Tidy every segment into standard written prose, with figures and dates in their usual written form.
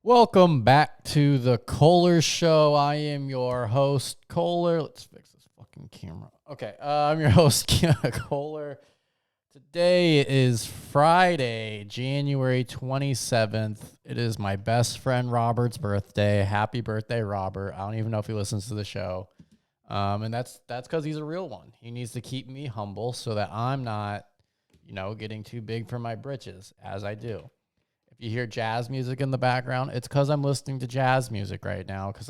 Welcome back to the Kohler Show. I am your host, Kohler. Let's fix this fucking camera. Okay, I'm your host, Kohler. Today is Friday, January 27th. It is my best friend Robert's birthday. Happy birthday, Robert. I don't even know if he listens to the show. And that's because he's a real one. He needs to keep me humble so that I'm not, getting too big for my britches, as I do. If you hear jazz music in the background, it's because I'm listening to jazz music right now. Because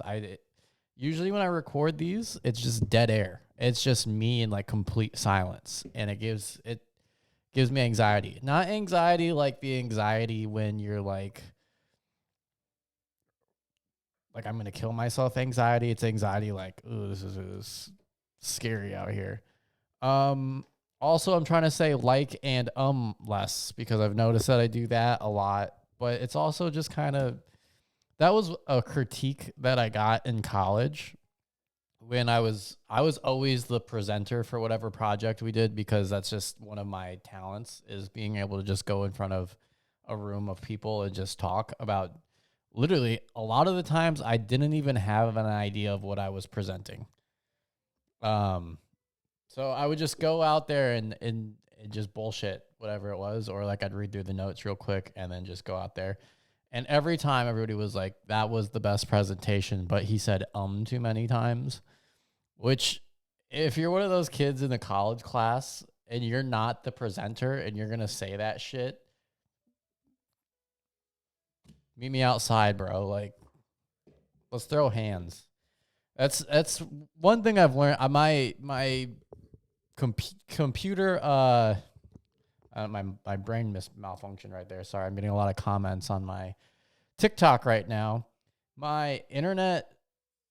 usually when I record these, it's just dead air. It's just me in like complete silence, and it gives me anxiety. Not anxiety like the anxiety when you're like I'm gonna kill myself anxiety. It's anxiety like, ooh, this is scary out here. Also, I'm trying to say like and less because I've noticed that I do that a lot. But it's also just kind of, that was a critique that I got in college when I was always the presenter for whatever project we did, because that's just one of my talents, is being able to just go in front of a room of people and just talk about, literally a lot of the times I didn't even have an idea of what I was presenting. So I would just go out there and just bullshit whatever it was, or like I'd read through the notes real quick and then just go out there. And every time everybody was like, that was the best presentation, but he said too many times, which if you're one of those kids in the college class and you're not the presenter and you're going to say that shit, meet me outside, bro. Like, let's throw hands. That's one thing I've learned. My computer, my brain malfunction right there. Sorry, I'm getting a lot of comments on my TikTok right now. My internet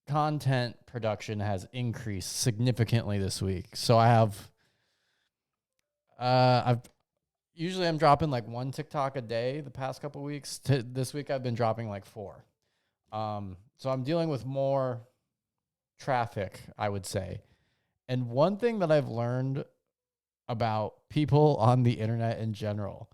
content production has increased significantly this week. So I have, I'm dropping like one TikTok a day the past couple weeks. This week I've been dropping like 4. So I'm dealing with more traffic, I would say. And one thing that I've learned about people on the internet in general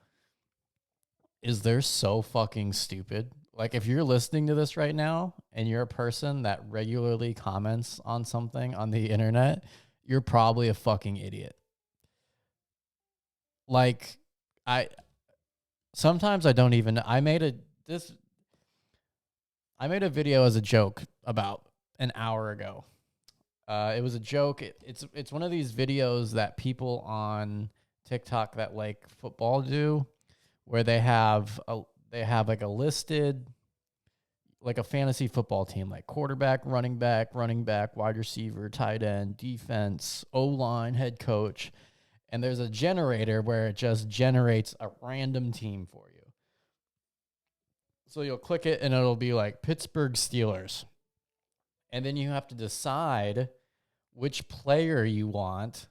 is they're so fucking stupid. Like, if you're listening to this right now and you're a person that regularly comments on something on the internet, you're probably a fucking idiot. Like, sometimes I don't even, I made a video as a joke about an hour ago. It was a joke. It's one of these videos that people on TikTok that like football do, where they have like a listed, like a fantasy football team, like quarterback, running back, wide receiver, tight end, defense, O-line, head coach, and there's a generator where it just generates a random team for you. So you'll click it and it'll be like Pittsburgh Steelers. And then you have to decide which player you want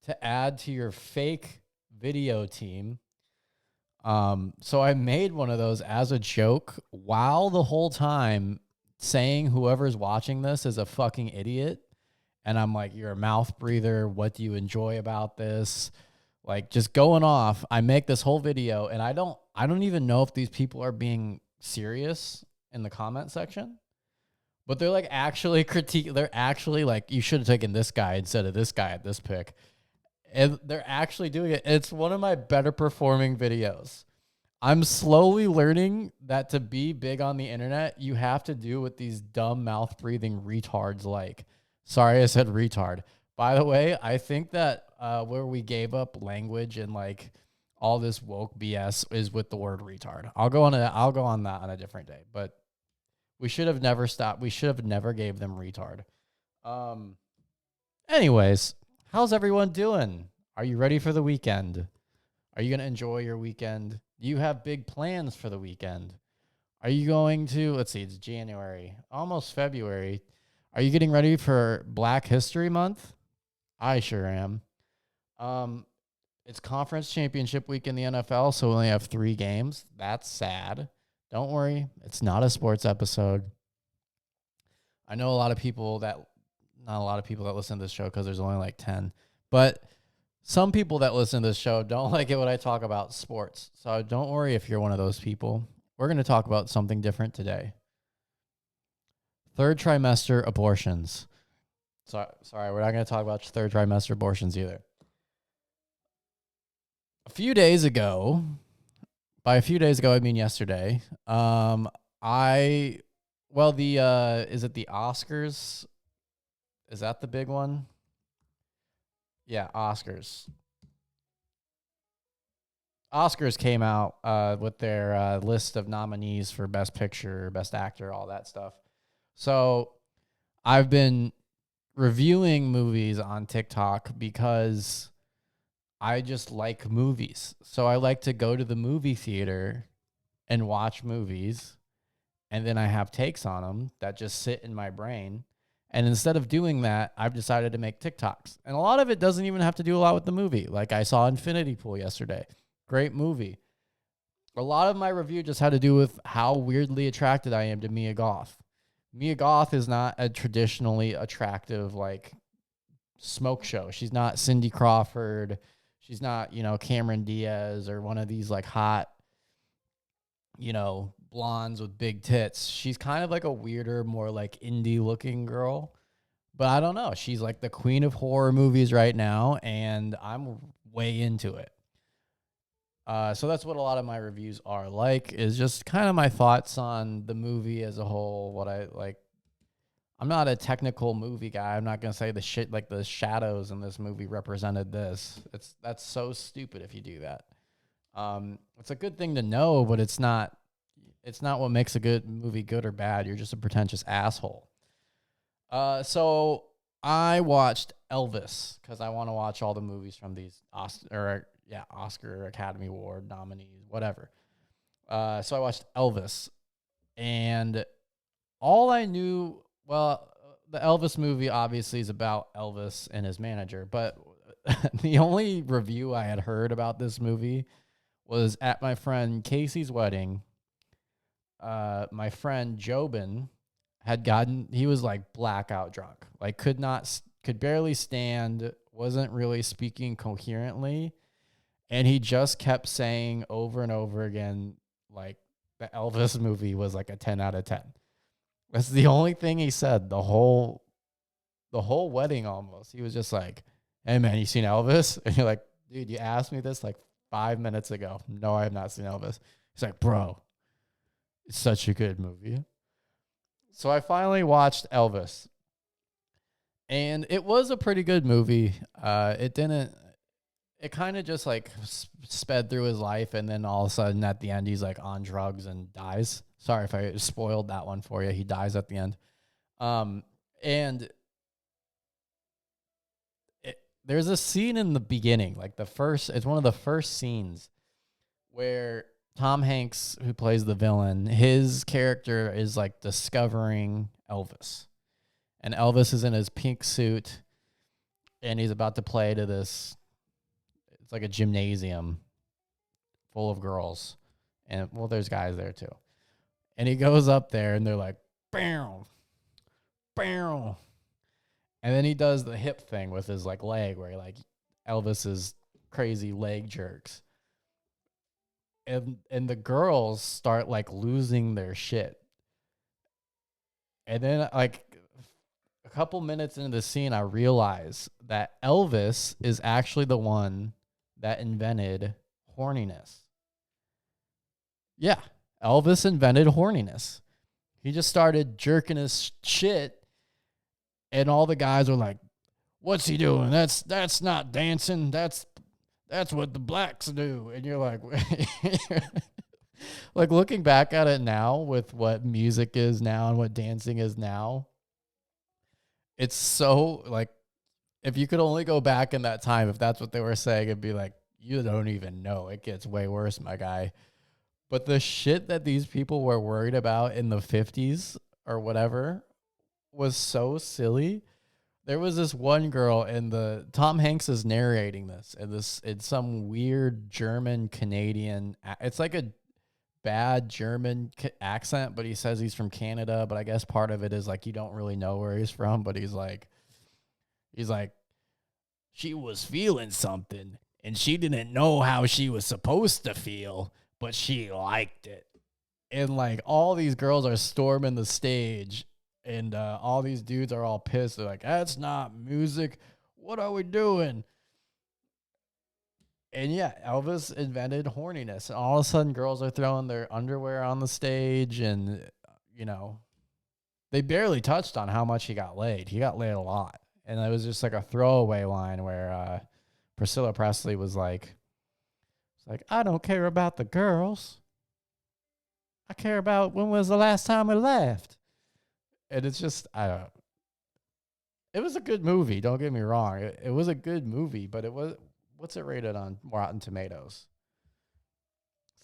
to add to your fake video team. So I made one of those as a joke, while the whole time saying whoever's watching this is a fucking idiot. And I'm like, you're a mouth breather. What do you enjoy about this? Like, just going off. I make this whole video and I don't even know if these people are being serious in the comment section. But they're like actually they're actually like, you should have taken this guy instead of this guy at this pick. And they're actually doing it. It's one of my better performing videos. I'm slowly learning that to be big on the internet, you have to do what these dumb mouth breathing retards like. Sorry, I said retard. By the way, I think that where we gave up language and like all this woke BS is with the word retard. I'll go on that on a different day, but we should have never stopped. We should have never gave them retard. Anyways, how's everyone doing? Are you ready for the weekend? Are you going to enjoy your weekend? Do you have big plans for the weekend? Are you going to, let's see, it's January, almost February. Are you getting ready for Black History Month? I sure am. It's conference championship week in the NFL, so we only have 3 games. That's sad. Don't worry, it's not a sports episode. I know not a lot of people that listen to this show because there's only like 10. But some people that listen to this show don't like it when I talk about sports. So don't worry if you're one of those people. we're going to talk about something different today. Third trimester abortions. Sorry, we're not going to talk about third trimester abortions either. A few days ago, by a few days ago, I mean yesterday, is it the Oscars? Is that the big one? Yeah, Oscars. Oscars came out with their list of nominees for Best Picture, Best Actor, all that stuff. So I've been reviewing movies on TikTok because I just like movies. So I like to go to the movie theater and watch movies, and then I have takes on them that just sit in my brain. And instead of doing that, I've decided to make TikToks. And a lot of it doesn't even have to do a lot with the movie. Like I saw Infinity Pool yesterday. Great movie. A lot of my review just had to do with how weirdly attracted I am to Mia Goth. Mia Goth is not a traditionally attractive, like, smoke show. She's not Cindy Crawford. She's not, Cameron Diaz or one of these, like, hot, blondes with big tits. She's kind of like a weirder, more, like, indie-looking girl. But I don't know. She's, like, the queen of horror movies right now, and I'm way into it. So that's what a lot of my reviews are like, is just kind of my thoughts on the movie as a whole, what I like. I'm not a technical movie guy. I'm not going to say the shit like the shadows in this movie represented this. That's so stupid if you do that. It's a good thing to know, but it's not what makes a good movie good or bad. You're just a pretentious asshole. So I watched Elvis because I want to watch all the movies from these Oscar, Academy Award nominees, whatever. So I watched Elvis, and all I knew, the Elvis movie obviously is about Elvis and his manager, but the only review I had heard about this movie was at my friend Casey's wedding. My friend Jobin he was like blackout drunk, like could barely stand, wasn't really speaking coherently. And he just kept saying over and over again, like, the Elvis movie was like a 10 out of 10. That's the only thing he said the whole wedding almost. He was just like, hey, man, you seen Elvis? And you're like, dude, you asked me this like 5 minutes ago. No, I have not seen Elvis. He's like, bro, it's such a good movie. So I finally watched Elvis. And it was a pretty good movie. It kind of just like sped through his life, and then all of a sudden at the end, he's like on drugs and dies. Sorry if I spoiled that one for you. He dies at the end. And there's a scene in the beginning, like it's one of the first scenes where Tom Hanks, who plays the villain, his character is like discovering Elvis. And Elvis is in his pink suit, and he's about to play to this. It's like a gymnasium full of girls. And, there's guys there too. And he goes up there, and they're like, bam, bam. And then he does the hip thing with his, like, leg, where he, like, Elvis's crazy leg jerks. And the girls start, like, losing their shit. And then, like, a couple minutes into the scene, I realize that Elvis is actually the one that invented horniness. Yeah, Elvis invented horniness. He just started jerking his shit, and all the guys were like, what's he doing? That's not dancing. That's what the blacks do. And you're like, like, looking back at it now with what music is now and what dancing is now, it's so, like, if you could only go back in that time, if that's what they were saying, it'd be like, you don't even know. It gets way worse, my guy. But the shit that these people were worried about in the 50s or whatever was so silly. There was this one girl, and Tom Hanks is narrating this, and it's some weird German Canadian. It's like a bad German accent, but he says he's from Canada. But I guess part of it is like you don't really know where he's from. But he's like, she was feeling something, and she didn't know how she was supposed to feel, but she liked it. and like all these girls are storming the stage, and all these dudes are all pissed. They're like, "That's not music. What are we doing?" And yeah, Elvis invented horniness. And all of a sudden, girls are throwing their underwear on the stage, and you know, they barely touched on how much he got laid. He got laid a lot, and it was just like a throwaway line where Priscilla Presley was like, "I don't care about the girls. I care about when was the last time we laughed." And it's just, I don't know. It was a good movie. Don't get me wrong. It was a good movie, but it was, what's it rated on Rotten Tomatoes?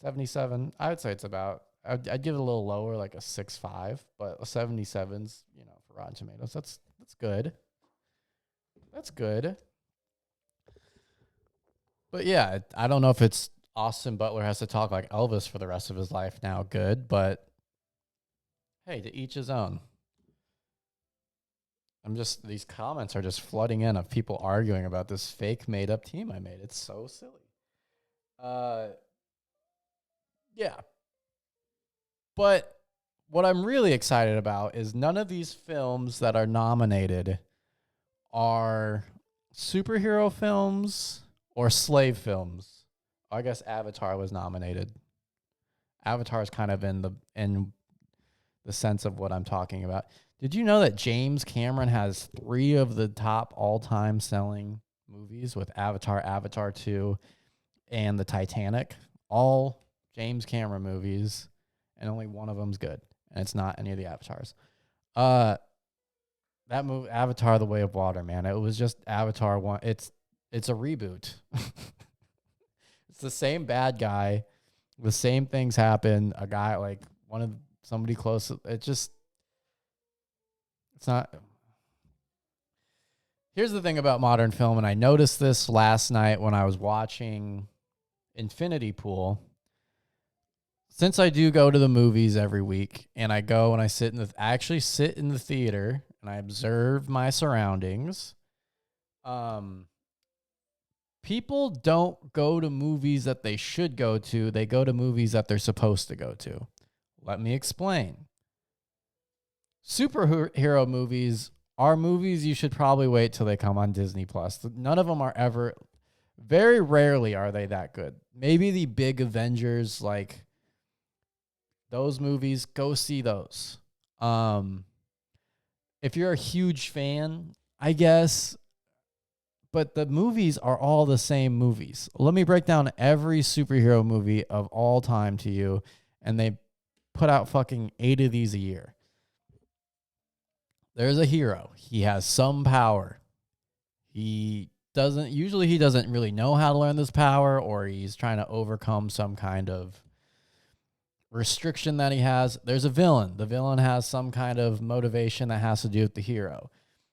77. I would say it's about, I'd give it a little lower, like a 6.5, but a 77's, for Rotten Tomatoes. That's good. That's good. But yeah, I don't know if it's Austin Butler has to talk like Elvis for the rest of his life now. Good, but hey, to each his own. These comments are just flooding in of people arguing about this fake made up team I made. It's so silly. Yeah. But what I'm really excited about is none of these films that are nominated are superhero films or slave films. I guess Avatar was nominated. Avatar is kind of in the sense of what I'm talking about. Did you know that James Cameron has 3 of the top all-time selling movies with Avatar, Avatar 2, and the Titanic? All James Cameron movies, and only one of them's good, and it's not any of the Avatars. That movie, Avatar: The Way of Water, man, it was just Avatar 1. It's a reboot. It's the same bad guy. The same things happen. A guy, like somebody close. It's not. Here's the thing about modern film, and I noticed this last night when I was watching Infinity Pool. Since I do go to the movies every week, and I go and I actually sit in the theater and I observe my surroundings. People don't go to movies that they should go to. They go to movies that they're supposed to go to. Let me explain. Superhero movies are movies you should probably wait till they come on Disney Plus. None of them are ever, very rarely are they that good. Maybe the big Avengers, like those movies, go see those. If you're a huge fan, I guess, but the movies are all the same movies. Let me break down every superhero movie of all time to you, and they put out fucking 8 of these a year. There's a hero. He has some power. He doesn't really know how to learn this power, or he's trying to overcome some kind of restriction that he has. There's a villain. The villain has some kind of motivation that has to do with the hero.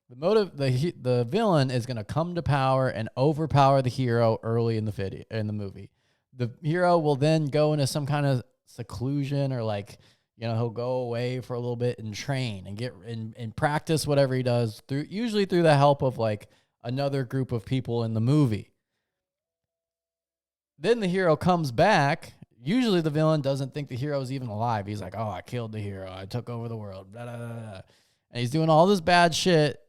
The villain is going to come to power and overpower the hero early in the movie. The hero will then go into some kind of seclusion, or he'll go away for a little bit and train and get and practice whatever he does usually through the help of another group of people in the movie. Then the hero comes back. Usually the villain doesn't think the hero is even alive. He's like, "Oh, I killed the hero. I took over the world." Blah, blah, blah, blah. And he's doing all this bad shit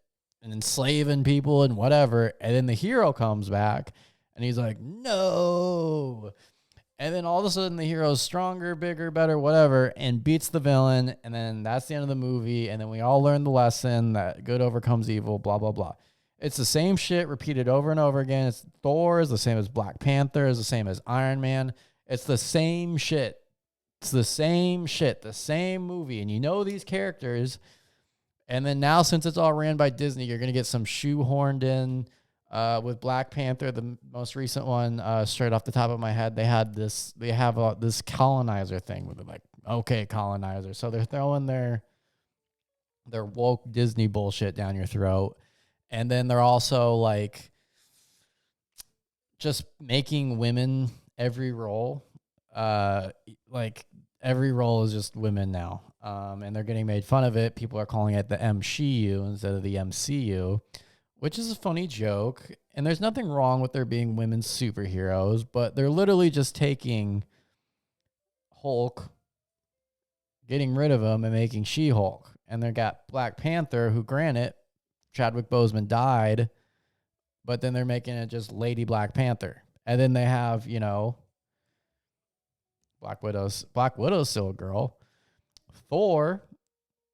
and enslaving people and whatever. And then the hero comes back and he's like, "No." And then all of a sudden the hero's stronger, bigger, better, whatever, and beats the villain. And then that's the end of the movie. And then we all learn the lesson that good overcomes evil, blah, blah, blah. It's the same shit repeated over and over again. It's Thor is the same as Black Panther, is the same as Iron Man. It's the same shit. It's the same shit, the same movie. And you know these characters. And then now, since it's all ran by Disney, you're going to get some shoehorned in with Black Panther, the most recent one, straight off the top of my head. They have this colonizer thing where they're like, okay, colonizer. So they're throwing their woke Disney bullshit down your throat. And then they're also just making women every role. Every role is just women now. And they're getting made fun of it. People are calling it the MCU instead of the MCU, which is a funny joke. And there's nothing wrong with there being women superheroes, but they're literally just taking Hulk getting rid of him and making She-Hulk. And they got Black Panther, who, granted, Chadwick Boseman died, but then they're making it just Lady Black Panther. And then they have, Black Widow's still a girl. Thor,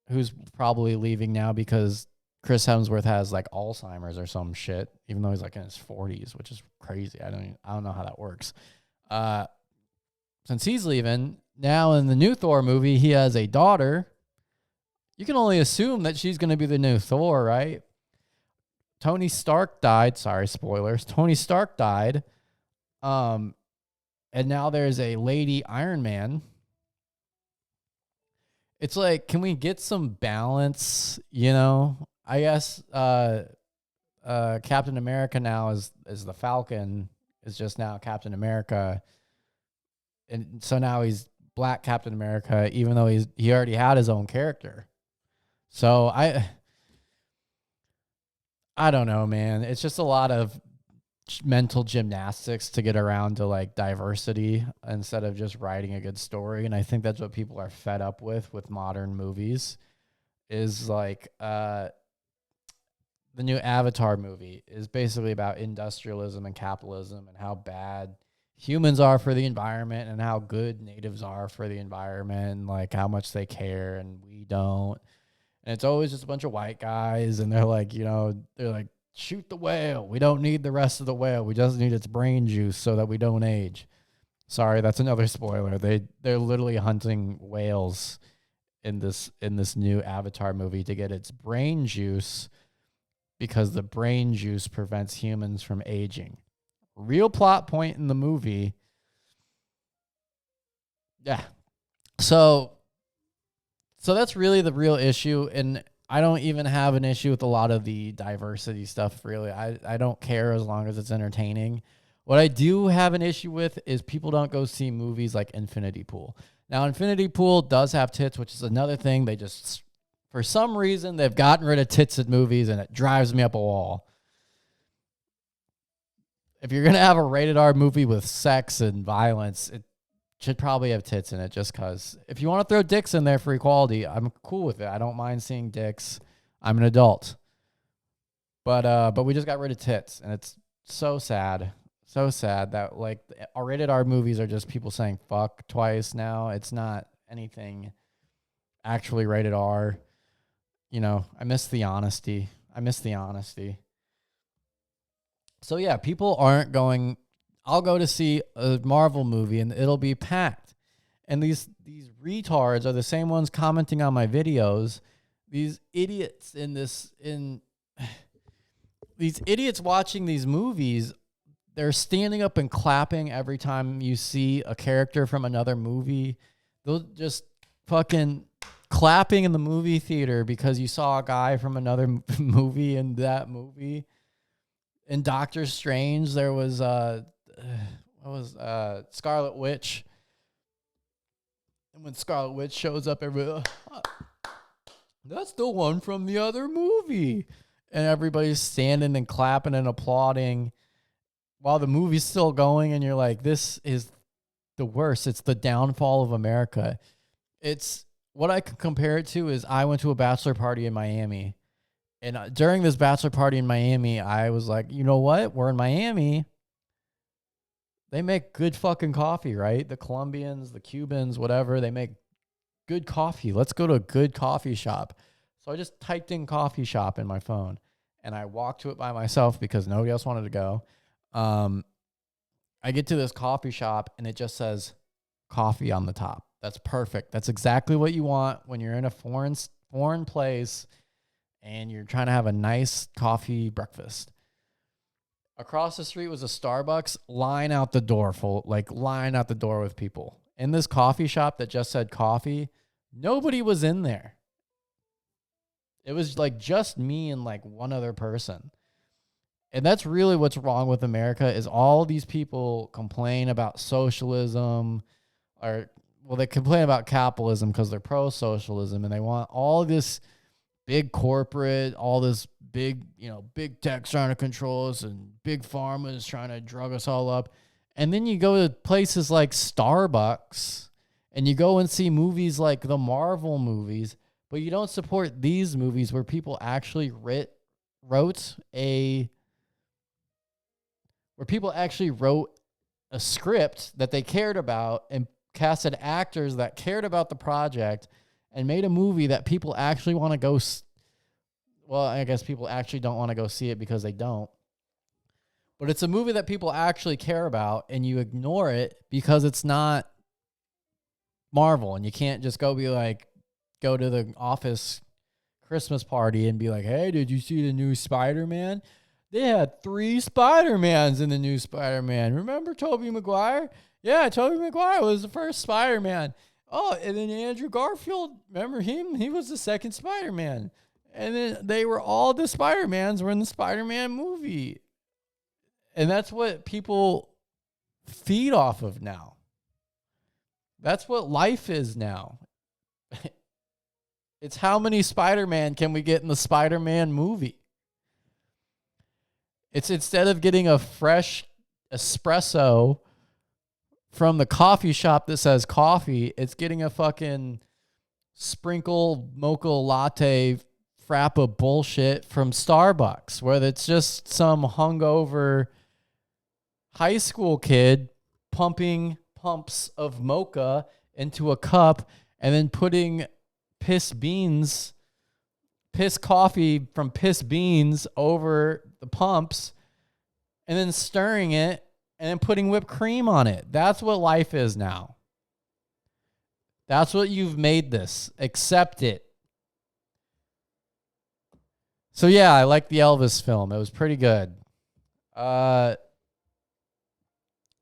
who's probably leaving now because Chris Hemsworth has like Alzheimer's or some shit, even though he's like in his 40s, which is crazy. I don't know how that works. Since he's leaving, now in the new Thor movie, he has a daughter. You can only assume that she's going to be the new Thor, right? Tony Stark died. Sorry, spoilers. Tony Stark died. And now there's a Lady Iron Man. It's like, can we get some balance? I guess Captain America now is the Falcon, is just now Captain America. And so now he's Black Captain America, even though he already had his own character. So I don't know, man. It's just a lot of mental gymnastics to get around to like diversity instead of just writing a good story. And I think that's what people are fed up with modern movies, is like the new Avatar movie is basically about industrialism and capitalism and how bad humans are for the environment and how good natives are for the environment, and like how much they care and we don't. And it's always just a bunch of white guys, and they're like, shoot the whale. We don't need the rest of the whale. We just need its brain juice so that we don't age. Sorry, that's another spoiler. They're literally hunting whales in this new Avatar movie to get its brain juice, because the brain juice prevents humans from aging. Real plot point in the movie. Yeah. So that's really the real issue. And I don't even have an issue with a lot of the diversity stuff, really. I don't care as long as it's entertaining. What I do have an issue with is people don't go see movies like Infinity Pool. Now, Infinity Pool does have tits, which is another thing. They just, for some reason, they've gotten rid of tits in movies, and it drives me up a wall. If you're going to have a rated R movie with sex and violence, it should probably have tits in it, just because. If you want to throw dicks in there for equality, I'm cool with it. I don't mind seeing dicks. I'm an adult. But we just got rid of tits, and it's so sad. So sad that like our rated R movies are just people saying fuck twice now. It's not anything actually rated R. I miss the honesty. So yeah, people aren't going. I'll go to see a Marvel movie and it'll be packed. And these retards are the same ones commenting on my videos. These idiots these idiots watching these movies, they're standing up and clapping every time you see a character from another movie. They'll just fucking clapping in the movie theater because you saw a guy from another movie in that movie. In Doctor Strange, there was Scarlet Witch. And when Scarlet Witch shows up, everybody, that's the one from the other movie. And everybody's standing and clapping and applauding while the movie's still going. And you're like, this is the worst. It's the downfall of America. It's what I could compare it to is I went to a bachelor party in Miami. And during this bachelor party in Miami, I was like, you know what? We're in Miami. They make good fucking coffee, right? The Colombians, the Cubans, whatever, they make good coffee. Let's go to a good coffee shop. So I just typed in coffee shop in my phone, and I walked to it by myself because nobody else wanted to go. I get to this coffee shop, and it just says coffee on the top. That's perfect. That's exactly what you want when you're in a foreign place and you're trying to have a nice coffee breakfast. Across the street was a Starbucks, line out the door with people. In this coffee shop that just said coffee, nobody was in there. It was like just me and like one other person. And that's really what's wrong with America is all these people complain about socialism they complain about capitalism because they're pro-socialism and they want all this big corporate, all this big tech trying to control us and big pharma is trying to drug us all up. And then you go to places like Starbucks And you go and see movies like the Marvel movies, but you don't support these movies where people actually wrote a script that they cared about and casted actors that cared about the project and made a movie that people actually want to go. Well, I guess people actually don't want to go see it because they don't. But it's a movie that people actually care about, and you ignore it because it's not Marvel, and you can't just go to the office Christmas party and be like, hey, did you see the new Spider-Man? They had 3 Spider-Mans in the new Spider-Man. Remember Tobey Maguire? Yeah, Tobey Maguire was the first Spider-Man. Oh, and then Andrew Garfield, remember him? He was the second Spider-Man. And then the Spider-Mans were in the Spider-Man movie. And that's what people feed off of now. That's what life is now. It's how many Spider-Man can we get in the Spider-Man movie? It's instead of getting a fresh espresso from the coffee shop that says coffee, it's getting a fucking sprinkle mocha latte frappa bullshit from Starbucks, where it's just some hungover high school kid pumping pumps of mocha into a cup and then putting piss coffee from piss beans over the pumps and then stirring it and then putting whipped cream on it. That's what life is now. That's what you've made this. Accept it. So yeah, I like the Elvis film. It was pretty good. That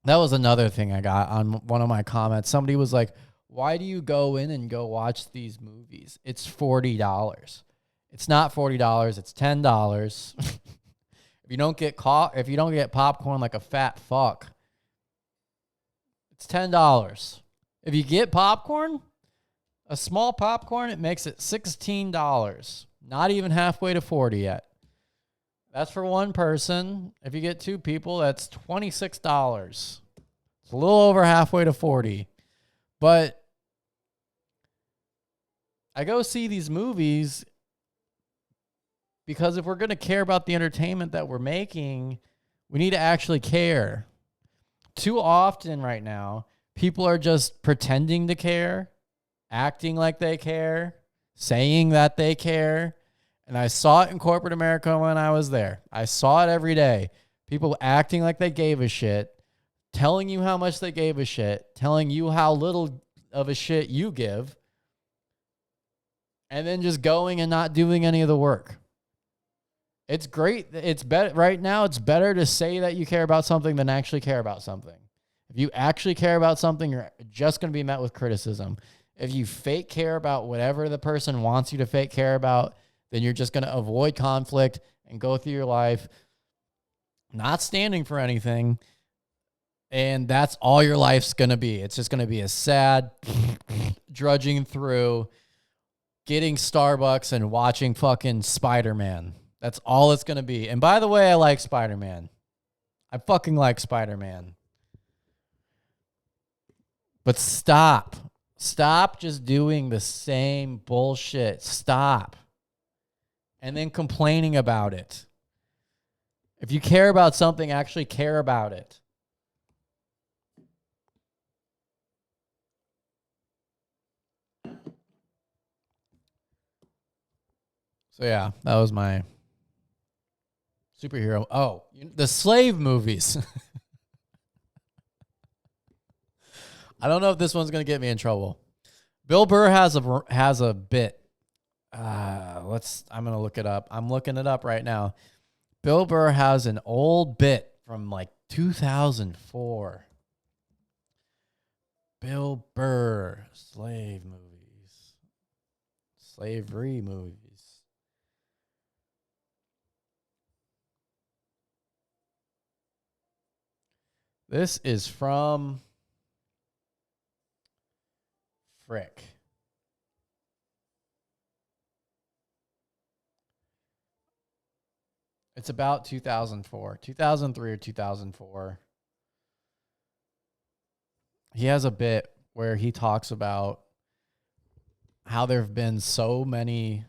was another thing I got on one of my comments. Somebody was like, why do you go in and go watch these movies? It's $40. It's not $40. It's $10. If you don't get popcorn like a fat fuck, it's $10. If you get popcorn, a small popcorn, it makes it $16. Not even halfway to 40 yet. That's for one person. If you get 2 people, that's $26. It's a little over halfway to 40. But I go see these movies because if we're going to care about the entertainment that we're making, we need to actually care. Too often right now, people are just pretending to care, acting like they care, saying that they care. And I saw it in corporate America when I was there. I saw it every day. People acting like they gave a shit, telling you how much they gave a shit, telling you how little of a shit you give, and then just going and not doing any of the work. It's great. It's better right now. It's better to say that you care about something than actually care about something. If you actually care about something, you're just going to be met with criticism. If you fake care about whatever the person wants you to fake care about, then you're just going to avoid conflict and go through your life not standing for anything. And that's all your life's going to be. It's just going to be a sad drudging through, getting Starbucks and watching fucking Spider-Man. That's all it's going to be. And by the way, I like Spider-Man. I fucking like Spider-Man. But stop. Stop just doing the same bullshit. Stop. And then complaining about it. If you care about something, actually care about it. So yeah, that was my superhero. Oh, the slave movies. I don't know if this one's going to get me in trouble. Bill Burr has a bit. I'm going to look it up. I'm looking it up right now. Bill Burr has an old bit from like 2004. Bill Burr, slave movies. Slavery movies. This is from Frick. It's about 2004, 2003 or 2004. He has a bit where he talks about how there have been so many,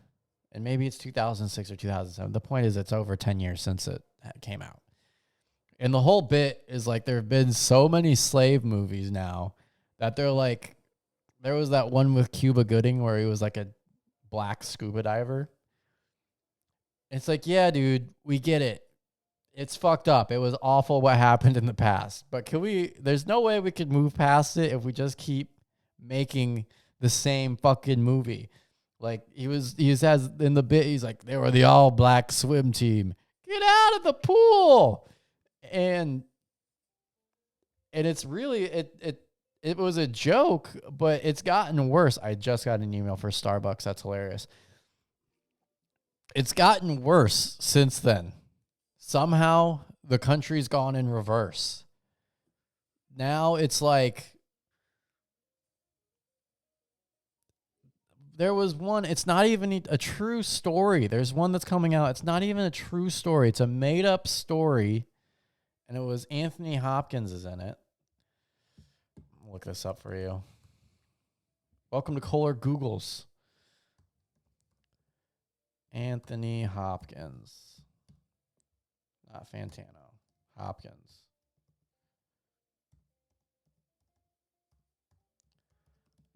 and maybe it's 2006 or 2007. The point is, it's over 10 years since it came out. And the whole bit is like there have been so many slave movies now that they're like, there was that one with Cuba Gooding where he was like a black scuba diver. It's like, yeah, dude, we get it. It's fucked up. It was awful what happened in the past. But there's no way we could move past it if we just keep making the same fucking movie. Like he says in the bit, he's like, they were the all black swim team. Get out of the pool. And it's really, it was a joke, but it's gotten worse. I just got an email for Starbucks. That's hilarious. It's gotten worse since then. Somehow the country's gone in reverse. Now it's like, there was one, it's not even a true story. There's one that's coming out. It's not even a true story. It's a made up story. And it was Anthony Hopkins is in it. I'll look this up for you. Welcome to Kohler Googles. Anthony Hopkins. Not Fantano. Hopkins.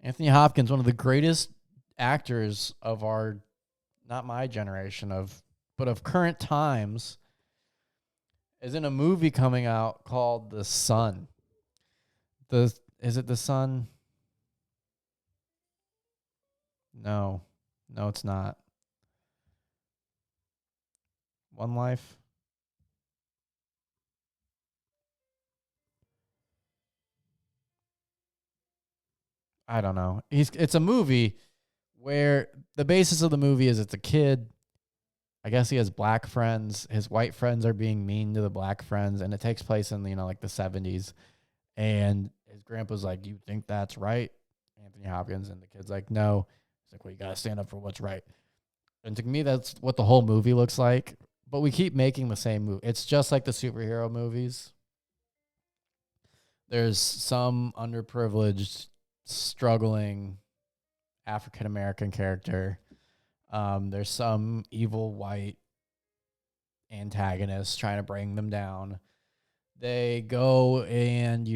Anthony Hopkins, one of the greatest actors of our, not my generation, but of current times, is in a movie coming out called The Sun. Is it The Sun? No, it's not. One Life. I don't know. It's a movie where the basis of the movie is it's a kid. I guess he has black friends. His white friends are being mean to the black friends, and it takes place in, like the 70s. And his grandpa's like, "You think that's right, Anthony Hopkins?" And the kid's like, "No." He's like, "Well, you got to stand up for what's right." And to me, that's what the whole movie looks like. But we keep making the same movie. It's just like the superhero movies. There's some underprivileged, struggling African-American character. There's some evil white antagonist trying to bring them down. They go and,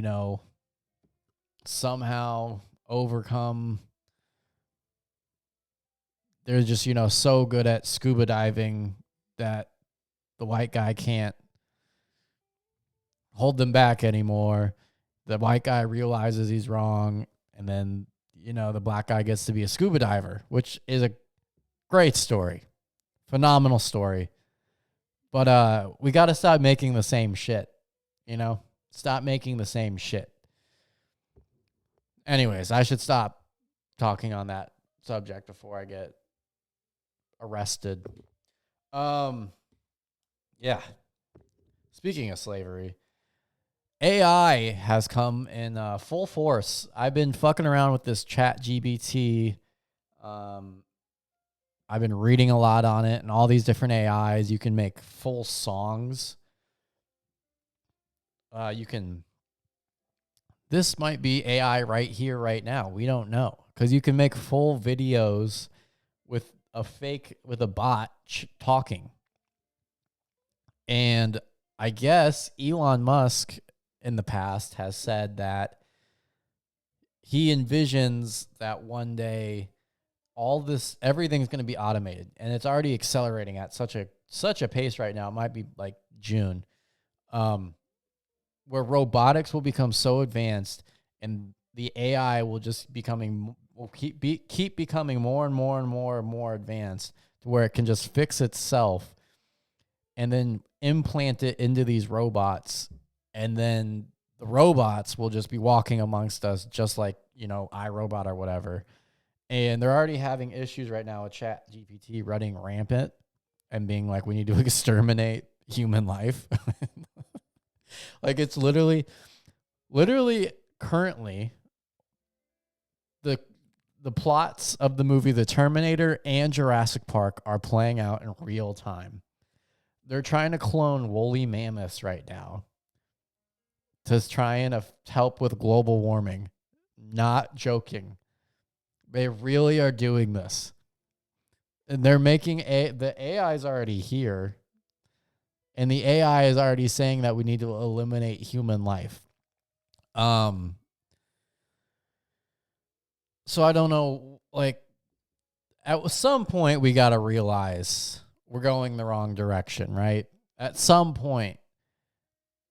somehow overcome. They're just, so good at scuba diving that the white guy can't hold them back anymore. The white guy realizes he's wrong, and then, the black guy gets to be a scuba diver, which is a great story. Phenomenal story. But we got to stop making the same shit, Stop making the same shit. Anyways, I should stop talking on that subject before I get arrested. Yeah. Speaking of slavery, AI has come in full force. I've been fucking around with this ChatGPT. I've been reading a lot on it and all these different AIs. You can make full songs. This might be AI right here, right now. We don't know. Because you can make full videos with a bot talking. And I guess Elon Musk in the past has said that he envisions that one day everything's going to be automated, and it's already accelerating at such a pace right now. It might be like June, where robotics will become so advanced, and the AI will just keep becoming more and more and more and more advanced to where it can just fix itself, and then implant it into these robots, and then the robots will just be walking amongst us, just like iRobot or whatever. And they're already having issues right now with ChatGPT running rampant and being like, we need to exterminate human life. Like it's literally currently the plots of the movie The Terminator and Jurassic Park are playing out in real time. They're trying to clone woolly mammoths right now to try and help with global warming. not joking. They really are doing this. And they're making the AI is already here. And the AI is already saying that we need to eliminate human life. So I don't know, like, at some point we got to realize we're going the wrong direction, right? At some point.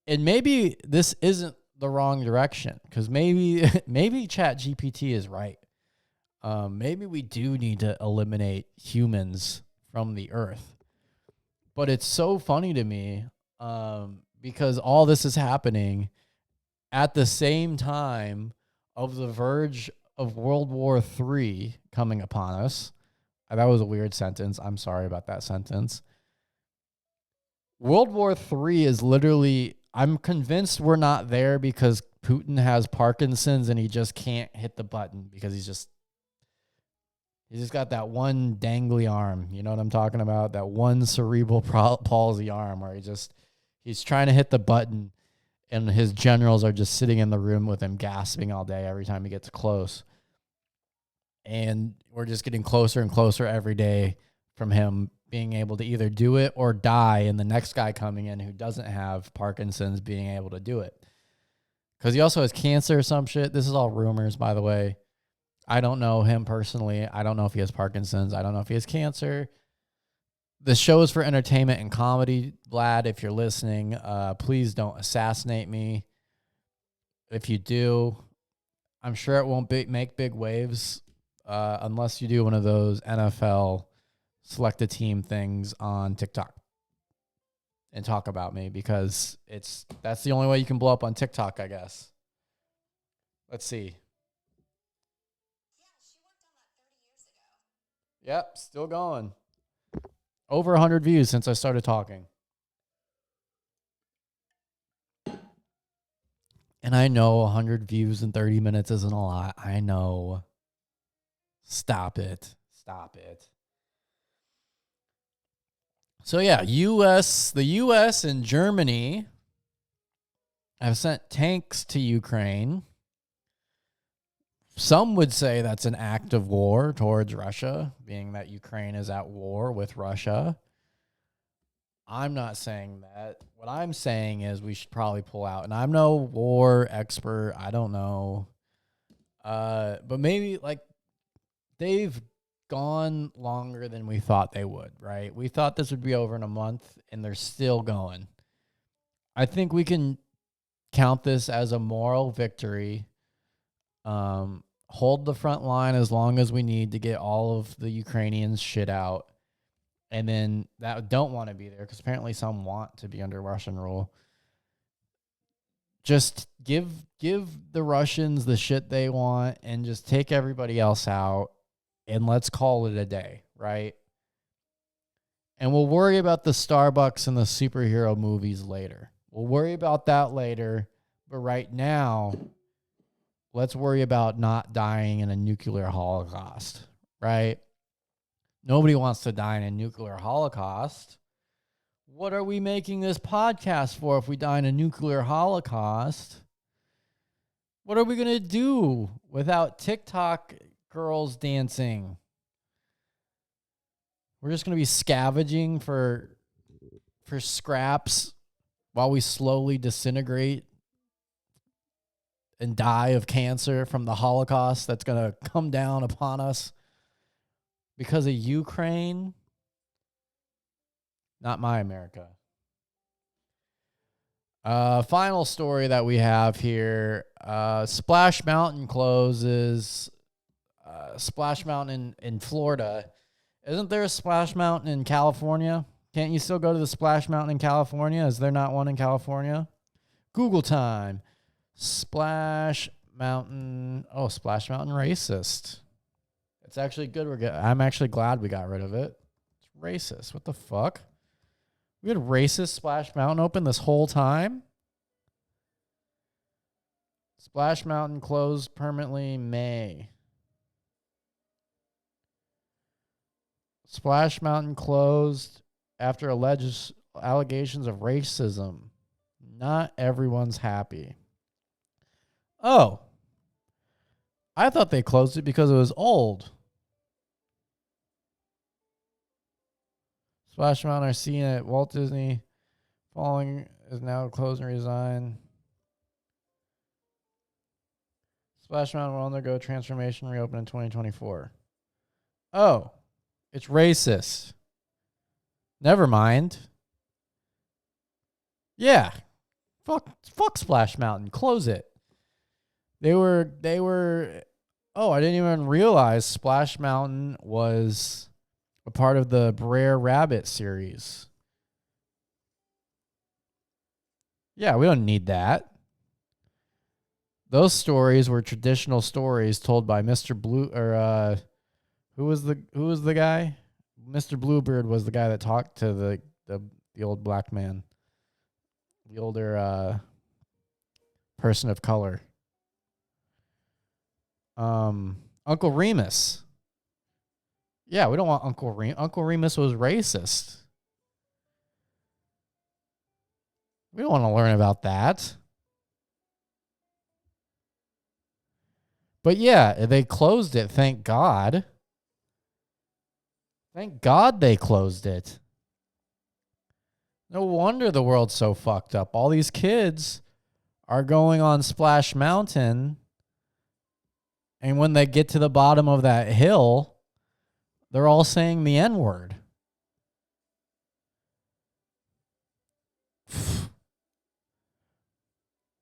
And maybe this isn't the wrong direction, because maybe ChatGPT is right. Maybe we do need to eliminate humans from the earth. But it's so funny to me, because all this is happening at the same time of the verge of World War III coming upon us. That was a weird sentence. I'm sorry about that sentence. World War III is literally, I'm convinced we're not there because Putin has Parkinson's and he just can't hit the button because he's just got that one dangly arm. You know what I'm talking about? That one cerebral palsy arm where he's trying to hit the button and his generals are just sitting in the room with him gasping all day every time he gets close. And we're just getting closer and closer every day from him being able to either do it or die, and the next guy coming in who doesn't have Parkinson's being able to do it. Because he also has cancer or some shit. This is all rumors, by the way. I don't know him personally. I don't know if he has Parkinson's. I don't know if he has cancer. The show is for entertainment and comedy. Vlad, if you're listening, please don't assassinate me. If you do, I'm sure it won't make big waves unless you do one of those NFL select a team things on TikTok and talk about me, because that's the only way you can blow up on TikTok, I guess. Let's see. Yeah, she worked on that 30 years ago. Yep, still going. Over 100 views since I started talking. And I know 100 views in 30 minutes isn't a lot. I know. Stop it. So yeah, the U.S. and Germany have sent tanks to Ukraine. Some would say that's an act of war towards Russia, being that Ukraine is at war with Russia. I'm not saying that. What I'm saying is we should probably pull out. And I'm no war expert. I don't know. But maybe, like, they've gone longer than we thought they would, right? We thought this would be over in a month, and they're still going. I think we can count this as a moral victory. Hold the front line as long as we need to get all of the Ukrainians shit out. And then that don't want to be there, because apparently some want to be under Russian rule. Just give the Russians the shit they want and just take everybody else out, and let's call it a day, right? And we'll worry about the Starbucks and the superhero movies later. We'll worry about that later. But right now, let's worry about not dying in a nuclear holocaust, right? Nobody wants to die in a nuclear holocaust. What are we making this podcast for if we die in a nuclear holocaust? What are we going to do without TikTok girls dancing? We're just going to be scavenging for scraps while we slowly disintegrate and die of cancer from the Holocaust that's going to come down upon us because of Ukraine. Not my America. Final story that we have here. Splash Mountain closes. Splash Mountain in Florida. Isn't there a Splash Mountain in California? Can't you still go to the Splash Mountain in California? Is there not one in California? Google time. Splash Mountain. Oh, Splash Mountain racist. It's actually good. I'm actually glad we got rid of it. It's racist. What the fuck? We had racist Splash Mountain open this whole time? Splash Mountain closed permanently May. Splash Mountain closed after alleged allegations of racism. Not everyone's happy. Oh. I thought they closed it because it was old. Splash Mountain are seeing it. Walt Disney following is now closed and resigned. Splash Mountain will undergo transformation, reopen in 2024. Oh, it's racist. Never mind. Yeah. Fuck Splash Mountain. Close it. They were oh, I didn't even realize Splash Mountain was a part of the Brer Rabbit series. Yeah, we don't need that. Those stories were traditional stories told by Mr. Blue or who was the guy? Mr. Bluebird was the guy that talked to the old black man. The older person of color. Uncle Remus. Yeah, we don't want Uncle Remus. Uncle Remus was racist. We don't want to learn about that. But yeah, they closed it, thank God. Thank God they closed it. No wonder the world's so fucked up. All these kids are going on Splash Mountain, and when they get to the bottom of that hill, they're all saying the N-word.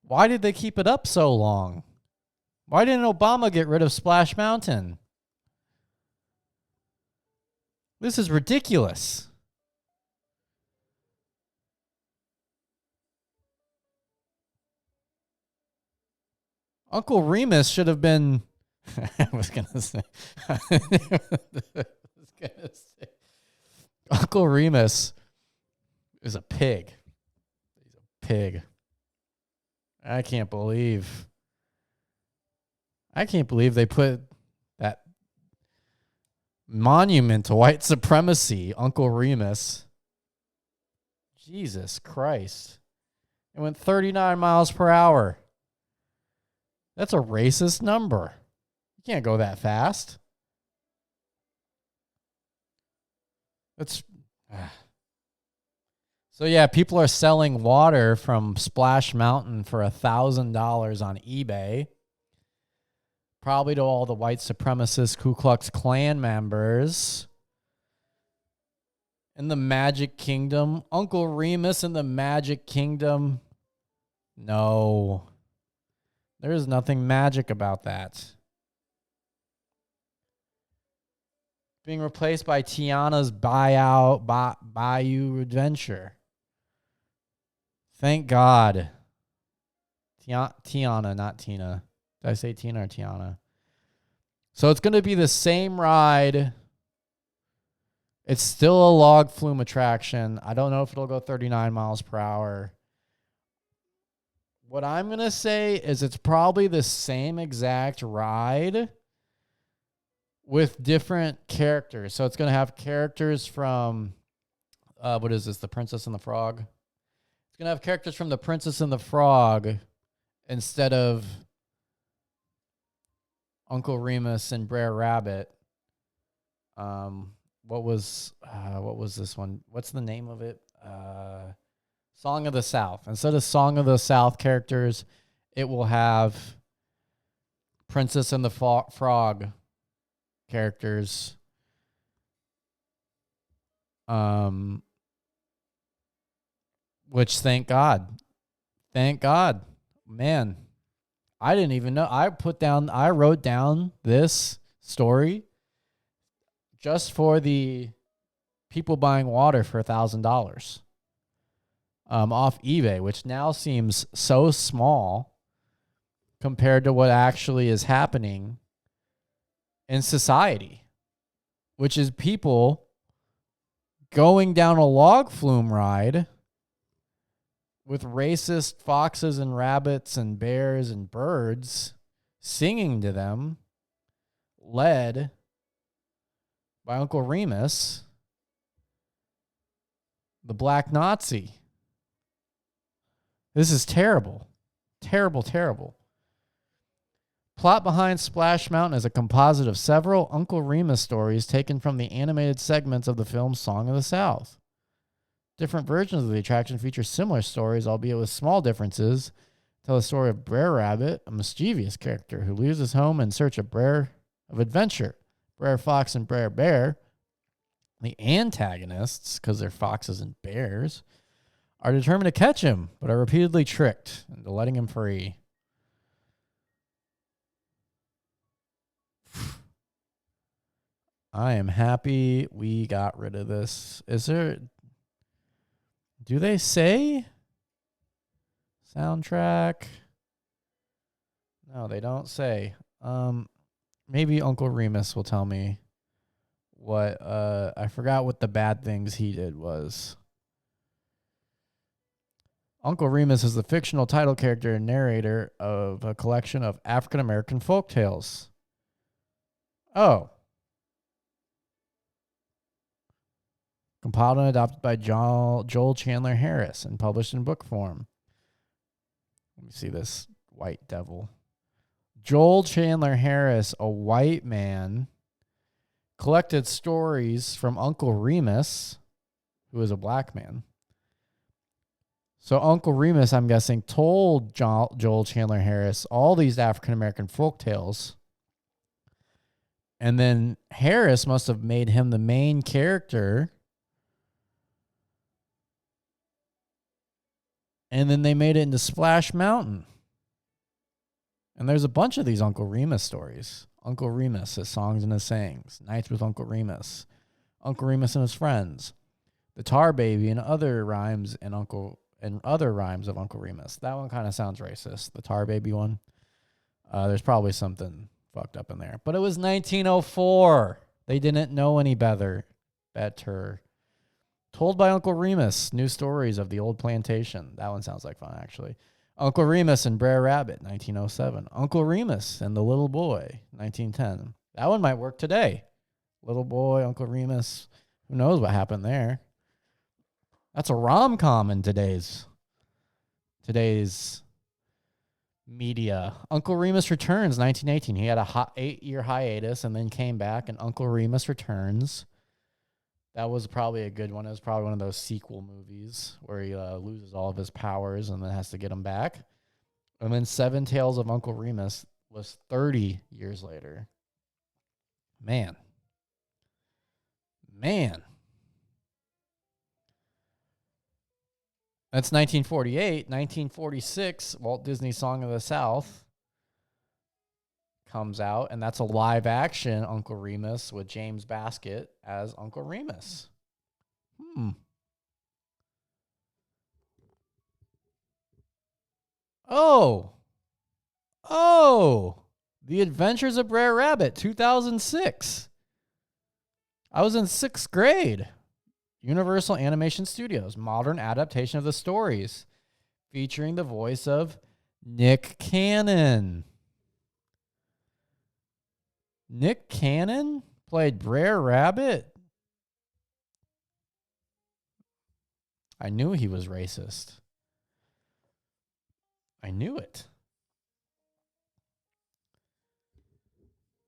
Why did they keep it up so long? Why didn't Obama get rid of Splash Mountain? This is ridiculous. Uncle Remus should have been... I was going to say... Uncle Remus is a pig. He's a pig. I can't believe they put that monument to white supremacy, Uncle Remus. Jesus Christ. It went 39 miles per hour. That's a racist number. You can't go that fast. That's... So yeah, people are selling water from Splash Mountain for $1,000 on eBay. Probably to all the white supremacist Ku Klux Klan members. In the Magic Kingdom. Uncle Remus in the Magic Kingdom. No. There is nothing magic about that. Being replaced by Tiana's Bayou Adventure. Thank God. Tiana, not Tina. Did I say Tina or Tiana? So it's going to be the same ride. It's still a log flume attraction. I don't know if it'll go 39 miles per hour. What I'm going to say is it's probably the same exact ride with different characters. So it's going to have characters from, what is this? The Princess and the Frog. It's going to have characters from The Princess and the Frog instead of Uncle Remus and Brer Rabbit. What was this one? What's the name of it? Song of the South. Instead of Song of the South characters, it will have Princess and the Frog characters. Which thank God. Thank God. Man, I didn't even know. I wrote down this story just for the people buying water for $1,000 off eBay, which now seems so small compared to what actually is happening in society, which is people going down a log flume ride with racist foxes and rabbits and bears and birds singing to them, led by Uncle Remus, the Black Nazi. This is terrible. Terrible, terrible. Plot behind Splash Mountain is a composite of several Uncle Remus stories taken from the animated segments of the film Song of the South. Different versions of the attraction feature similar stories, albeit with small differences. Tell the story of Brer Rabbit, a mischievous character who leaves his home in search of adventure. Brer Fox and Brer Bear, the antagonists, because they're foxes and bears, are determined to catch him, but are repeatedly tricked into letting him free. I am happy we got rid of this. Do they say soundtrack? No, they don't say. Maybe Uncle Remus will tell me what, I forgot what the bad things he did was. Uncle Remus is the fictional title character and narrator of a collection of African-American folk tales. Oh. Compiled and adopted by Joel Chandler Harris and published in book form. Let me see this white devil. Joel Chandler Harris, a white man, collected stories from Uncle Remus, who is a black man. So Uncle Remus, I'm guessing, told Joel Chandler Harris all these African-American folk tales. And then Harris must have made him the main character. And then they made it into Splash Mountain. And there's a bunch of these Uncle Remus stories. Uncle Remus, his songs and his sayings. Nights with Uncle Remus. Uncle Remus and his friends. The Tar Baby and other rhymes of Uncle Remus. That one kind of sounds racist. The Tar Baby one. There's probably something fucked up in there. But it was 1904. They didn't know any better. Told by Uncle Remus, new stories of the old plantation. That one sounds like fun, actually. Uncle Remus and Brer Rabbit, 1907. Uncle Remus and the Little Boy, 1910. That one might work today. Little Boy, Uncle Remus. Who knows what happened there? That's a rom-com in today's media. Uncle Remus Returns, 1918. He had a 8-year hiatus and then came back, and Uncle Remus Returns. That was probably a good one. It was probably one of those sequel movies where he loses all of his powers and then has to get them back. And then Seven Tales of Uncle Remus was 30 years later. Man. That's 1948. 1946, Walt Disney's Song of the South comes out, and that's a live action Uncle Remus with James Baskett as Uncle Remus. Oh, The Adventures of Brer Rabbit, 2006. I was in 6th grade. Universal Animation Studios, modern adaptation of the stories, featuring the voice of Nick Cannon. Nick Cannon played Brer Rabbit. I knew he was racist. I knew it.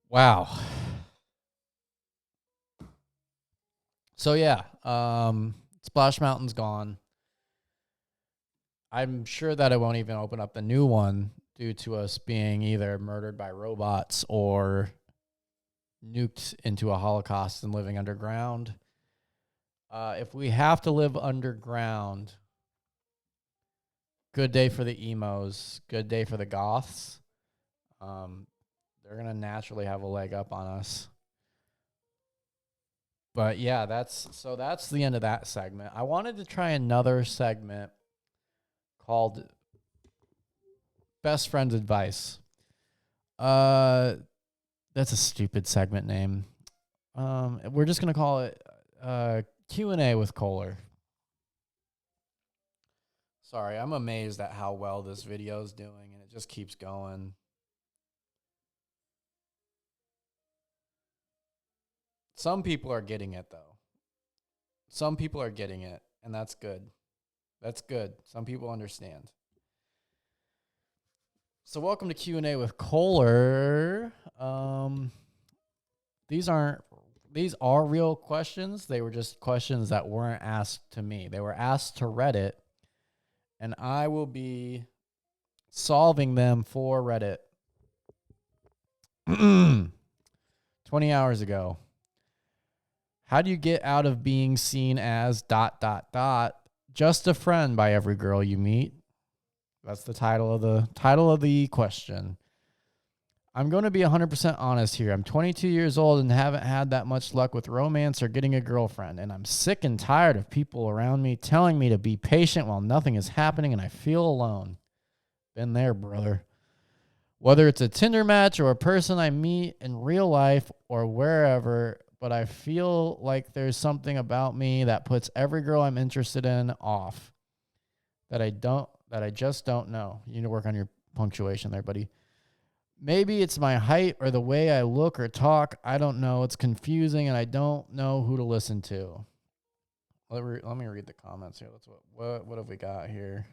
Wow. So yeah, Splash Mountain's gone. I'm sure that it won't even open up the new one due to us being either murdered by robots or nuked into a Holocaust and living underground. If we have to live underground, good day for the emos, good day for the goths. They're going to naturally have a leg up on us. But yeah, that's the end of that segment. I wanted to try another segment called Best Friend's Advice. That's a stupid segment name. We're just going to call it Q&A with Kohler. Sorry, I'm amazed at how well this video is doing, and it just keeps going. Some people are getting it, though. Some people are getting it, and that's good. That's good. Some people understand. So welcome to Q&A with Kohler. These are real questions. They were just questions that weren't asked to me. They were asked to Reddit, and I will be solving them for Reddit. 20 hours ago. How do you get out of being seen as ... just a friend by every girl you meet? That's the title of the question. I'm going to be 100% honest here. I'm 22 years old and haven't had that much luck with romance or getting a girlfriend. And I'm sick and tired of people around me telling me to be patient while nothing is happening and I feel alone. Been there, brother. Whether it's a Tinder match or a person I meet in real life or wherever, but I feel like there's something about me that puts every girl I'm interested in off. That I just don't know. You need to work on your punctuation there, buddy. Maybe it's my height or the way I look or talk. I don't know. It's confusing and I don't know who to listen to. Let me read the comments here. Let's what have we got here?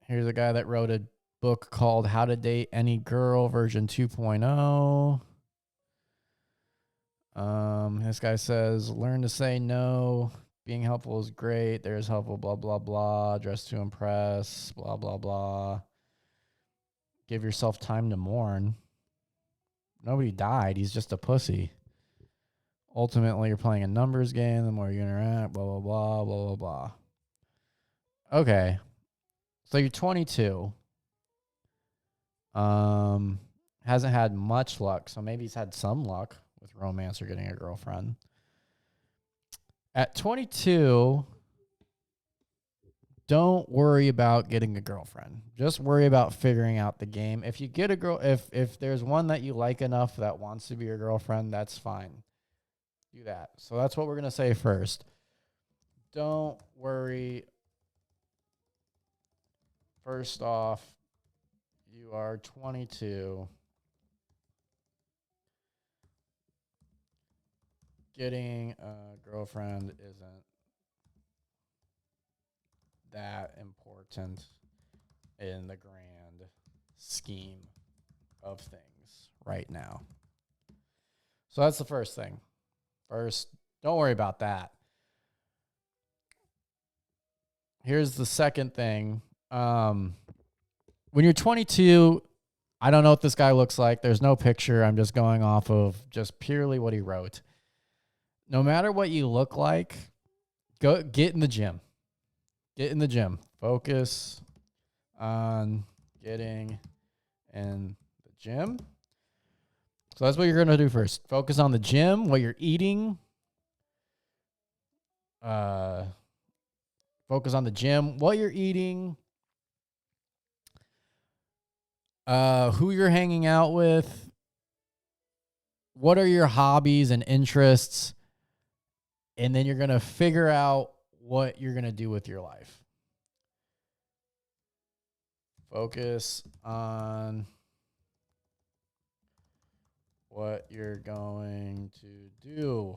Here's a guy that wrote a book called How to Date Any Girl version 2.0. This guy says, learn to say no. Being helpful is great. There's helpful, blah, blah, blah. Dress to impress, blah, blah, blah. Give yourself time to mourn. Nobody died. He's just a pussy. Ultimately, you're playing a numbers game. The more you interact, blah, blah, blah, blah, blah, blah. Okay. So you're 22. Hasn't had much luck. So maybe he's had some luck with romance or getting a girlfriend. At 22, don't worry about getting a girlfriend. Just worry about figuring out the game. If you get a girl, if there's one that you like enough that wants to be your girlfriend, that's fine. Do that. So that's what we're going to say first. Don't worry. First off, you are 22. Getting a girlfriend isn't that important in the grand scheme of things right now. So that's the first thing. First, don't worry about that. Here's the second thing. When you're 22, I don't know what this guy looks like. There's no picture. I'm just going off of just purely what he wrote. No matter what you look like, go get in the gym. Get in the gym. Focus on getting in the gym. So that's what you're going to do first. Focus on the gym, what you're eating. Focus on the gym, what you're eating. Who you're hanging out with. What are your hobbies and interests? And then you're going to figure out what you're going to do with your life. Focus on what you're going to do